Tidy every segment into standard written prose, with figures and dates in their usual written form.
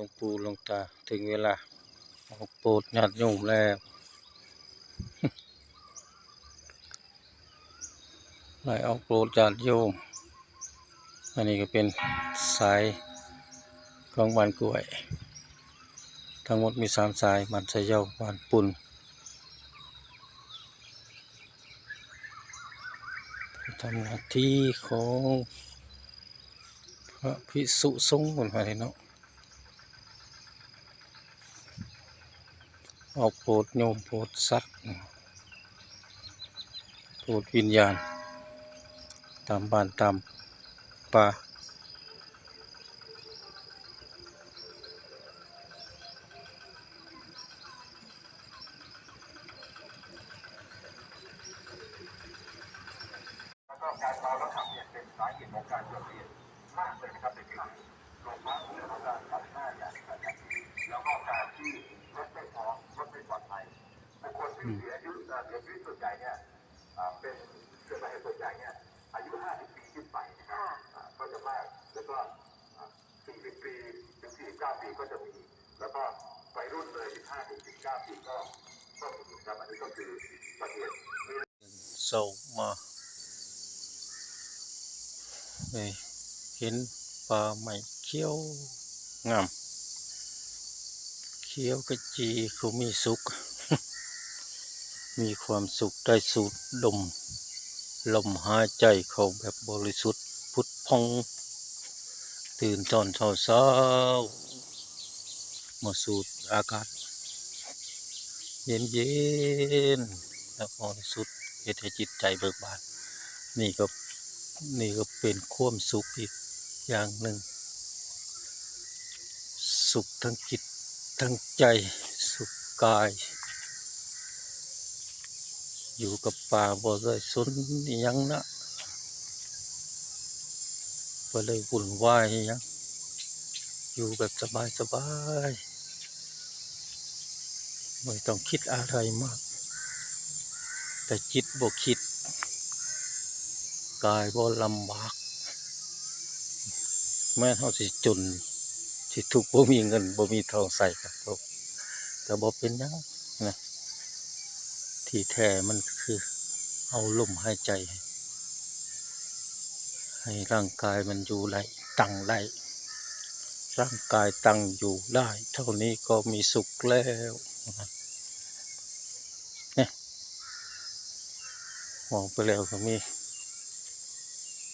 หลวงปู่หลวงตาถึงเวลาโปรดญาติโยมแล้วไล่ออกโปรดญาติโยมอันนี้ก็เป็นสายของบ้านกล้วยทั้งหมดมี3สายบ้านไชเย้าบ้านปุ่นทำหน้าที่ของพระภิกษุสงฆ์คนไทยเนาะออกโปรดโยมโปรดสัตว์โปรดวิญญาณตามบ้านตามป่าแล้วก็การเมาแล้วขับเนี่ยเป็นสาเหตุของการเกิดเหตุมากเลยนะครับในปีนี้รวมทั้งเรื่องของการขับหน้าอย่างกระชั้นชิดแล้วก็การที่รถไม่พร้อมรถไม่ปลอดภัยบุคคลที่เสียชีวิตส่วนใหญ่เนี่ยเป็นเกิดมาเหตุส่วนใหญ่เนี่ยอายุ50 ปีขึ้นไปนะครับก็จะมากแล้วก็40 ปีถึง49 ปีก็จะมีแล้วก็วัยรุ่นเลย15 ถึง 19 ปีก็มีครับอันนี้ก็คือสาเหตุเศร้ามาเห็นป่าไม้เขียวงามเขียวกระจีเขามีสุข มีความสุขได้สูดลมหายใจเขาแบบบริสุทธิ์พุทธพองตื่นตอนเช้ามาสูดอากาศเย็นและบริสุทธิ์เฮ็ดให้จิตใจเบิกบานนี่ก็เป็นความสุขอีกอย่างหนึ่งสุขทั้งจิตทั้งใจสุขกายอยู่กับป่าบ่ได้สนอิหยังนะบ่เลยวุ่นวายอิหยังอยู่แบบสบายไม่ต้องคิดอะไรมากแต่จิตบ่คิดกายบ่ลำบากแม้เฮาสิจนสิทุกข์บ่มีเงินบ่มีทองใส่ก็บ่เป็นหยังนะที่แท้มันคือเอาลมหายใจให้ร่างกายมันอยู่ได้ตั้งได้ร่างกายตั้งอยู่ได้เท่านี้ก็มีสุขแล้วเนี่ยมองไปแล้วก็มี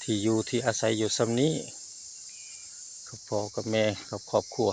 ที่อยู่ที่อาศัยอยู่ซ้ำนี้กับพ่อกับแม่กับครอบครัว